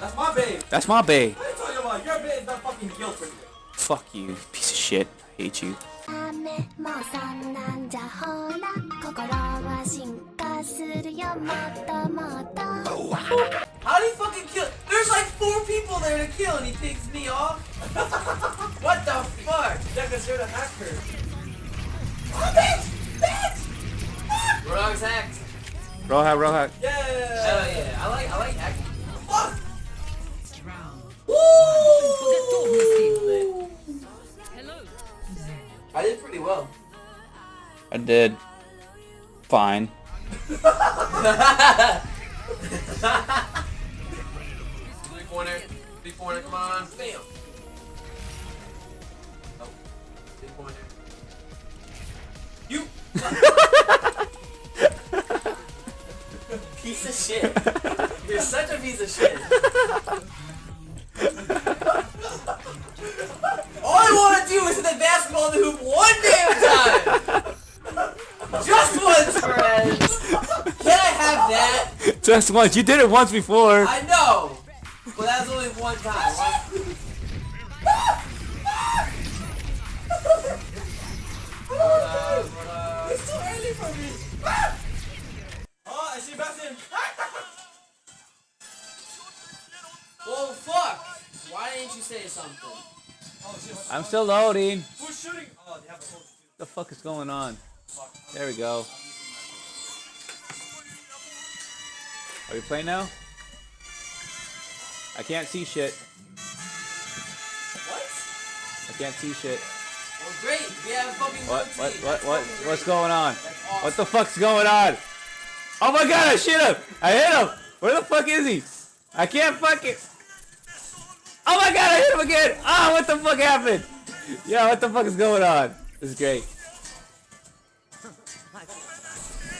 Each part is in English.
That's my babe. That's my babe. What are you talking about? Your babe is not fucking guilty. Fuck you, piece of shit. I hate you. How do you fucking kill? There's like 4 people there to kill and he takes me off? What the fuck? Yeah, cause you're the hacker. Oh, bitch! Bitch! Roadhog's hacked. Roadhog. Yeah! Hell yeah. I like hacking. Fuck! Woo! I did pretty well. I did fine. Three-pointer, come on. Bam! Oh, three-pointer. You! Piece of shit. You're such a piece of shit. All I want to do is hit the basketball in the hoop one damn time! Just once, friends! Can I have that? Just once. You did it once before. I know! But that was only one time. It's too early for me! Oh, I see Bastion! Well, fuck! Why didn't you say something? Oh, shit, I'm still loading. who's shooting? Oh, they have a whole... What the fuck is going on? There we go. Are we playing now? I can't see shit. What? I can't see shit. Well, great. We have fucking What's going on? What the fuck's going on? Oh my god, I shit him! I hit him! Where the fuck is he? I can't fucking... Oh my god, I hit him again! Ah, what the fuck happened? Yeah, what the fuck is going on? This is great.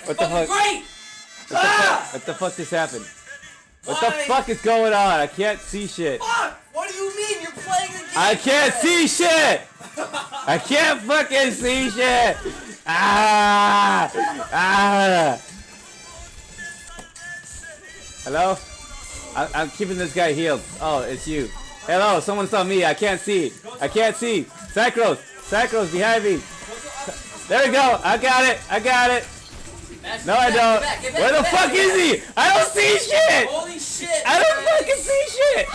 What the fuck? Great! What the fuck just happened? What the fuck is going on? I can't see shit. Fuck! What do you mean? You're playing the game! I can't see shit! I can't fucking see shit! Ah! Ah! Hello? I'm keeping this guy healed. Oh, it's you. Hello, someone saw me. I can't see. I can't see. Sacros! Sacros behind me! There we go! I got it! I got it! No, I don't. Where the fuck is he? I don't see shit! Holy shit! I don't fucking see shit!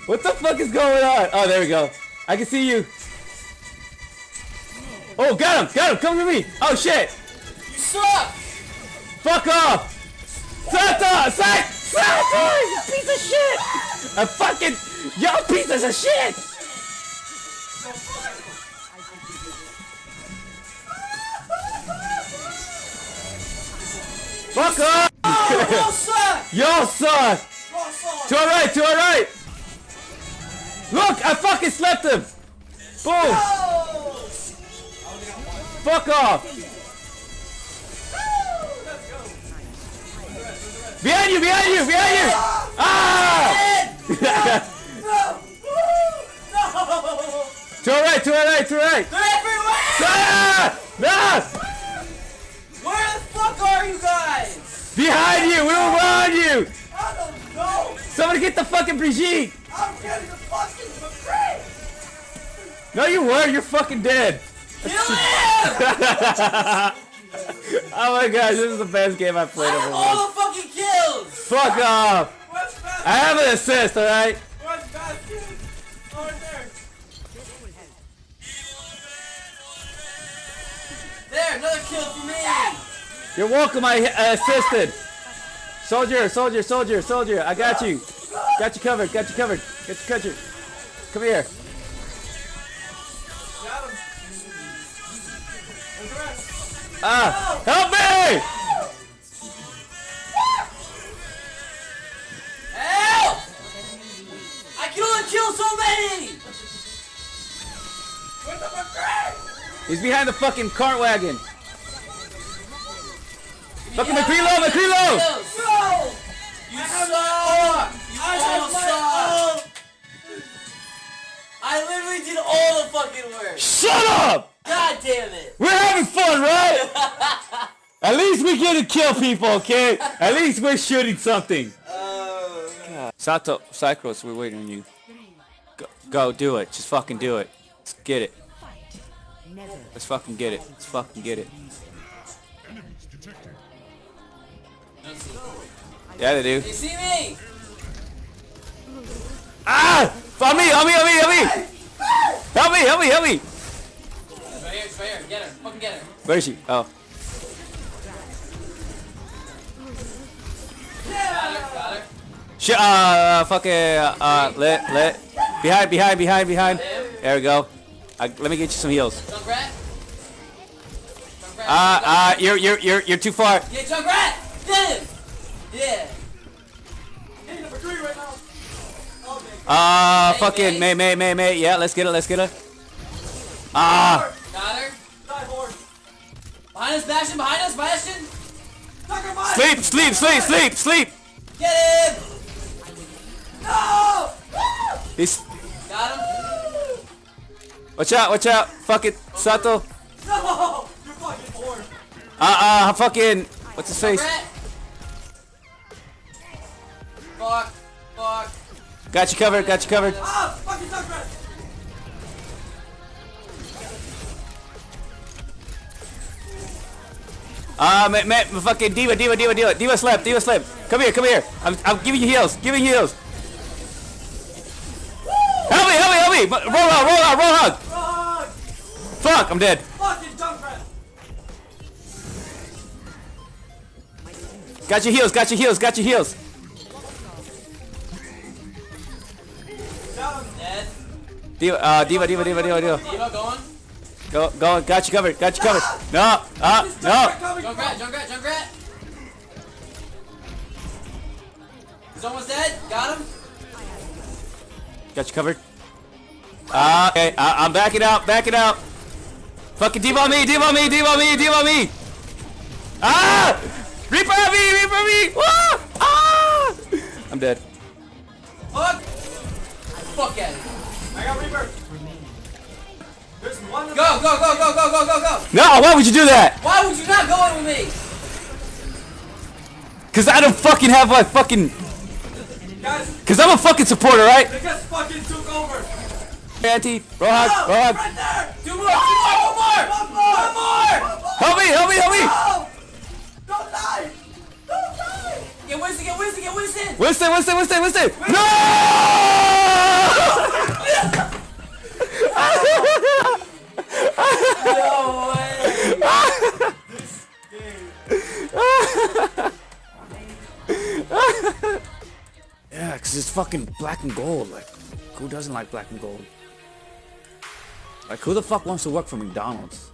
What the fuck is going on? Oh, there we go. I can see you. Oh, got him! Got him! Come to me! Oh, shit! You suck! Fuck off! Santa! Santa! You piece of shit! A fucking... Yo, pieces of shit! Fuck off! Oh, suck! Yo, suck! To our right, to our right! Look, I fucking slept him! Boom! No! Fuck off! Behind you, behind you, behind you! Ah! No! To our right, to our right, to our right! They're everywhere! Ah! No! Where the fuck are you guys? Behind you! We're around you! I don't know! Somebody get the fucking Brigitte! I'm getting the fucking McRae! No, you weren't. You're fucking dead. Kill him! Oh my gosh, this is the best game I've played I ever. have all the fucking kills! Fuck off! Where's Bastion? I have an assist, alright? Where's Bastion? Oh, right there. There, another kill for me! You're welcome, I assisted. Soldier, soldier, soldier, soldier. I got you. Got you covered, got you covered. Got you covered. Come here. Got him. Where's the rest? Ah! Help me! Help! I can only kill so many! Where's the McRae? He's behind the fucking cart wagon. Fucking McCreelo, McCreelo! No! You suck! You all suck! I literally did all the fucking work! Shut up! God damn it! We're having fun, right? At least we get to kill people, okay? At least we're shooting something. Oh, God. Sato, Cyclos, we're waiting on you. Go, do it. Just fucking do it. Let's get it. Let's fucking get it. Let's fucking get it. Yeah, they do. They see me! Ah! On me! On me! On me! On me! Help me! Help me! Help me! It's right here, it's right here. Get her. Fucking get her. Where is she? Oh. Got her. Shit, lit. Behind. There we go. Let me get you some heals. Junkrat. You're too far. Yeah, Junkrat! Get him! Yeah. Hey, number 3 right now. Fucking May. Yeah, let's get her. Got her. Behind us, Bastion. Sleep. Get him! No! He's. Got him. Watch out. Fuck it, Sato. No! You're fucking bored. Fucking. What's his face? Junkrat. Fuck. Got you covered. Ah! Fucking Junkrat! Fucking Diva slept. Come here. I'm giving you heals. Help me. Roll hug. Run! Fuck, I'm dead. Fucking Junkrat! Got your heals. Dead. Diva. Diva going. Go. Got you covered. No. Junkrat. He's almost dead. Got him. Got you covered. Okay. I'm backing out. Fucking Diva on me. Ah! Reaper me. Ah! I'm dead. Fuck at it. I got Reaper. There's one. Go. No, why would you do that? Why would you not go in with me? Cause I don't fucking have like fucking. Guys, Cause I'm a fucking supporter, right? they just fucking took over. Anti, Rohag. Right there. Two more. One more. Help me. No! Don't die. Get Winston. Winston. No! No way. Yeah, cause it's fucking black and gold. Like, who doesn't like black and gold? Like, who the fuck wants to work for McDonald's?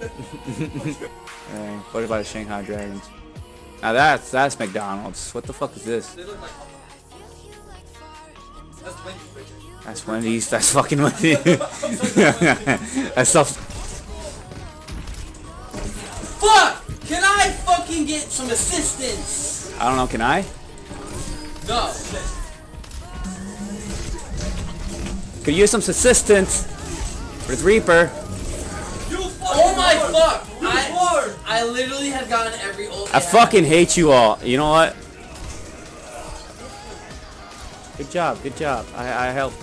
Hey, what about the Shanghai Dragons? Now that's McDonald's. What the fuck is this? They look like. That's Wendy's picture. That's Wendy's. That's fucking Wendy's. That's so. Fuck! Can I fucking get some assistance? I don't know. Can I? No. Could use some assistance with Reaper. Oh my fuck! I literally have gotten every ult. I fucking hate you all. You know what? Good job. I helped.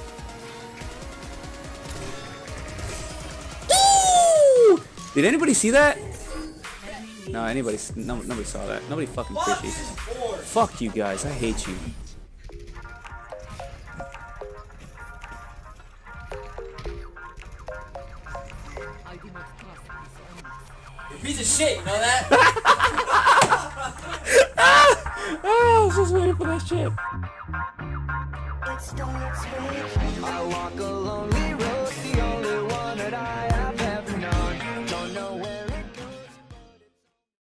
Ooh! Did anybody see that? No, nobody saw that. Nobody fucking appreciates it. Fuck you guys. I hate you. Piece of shit, you know that?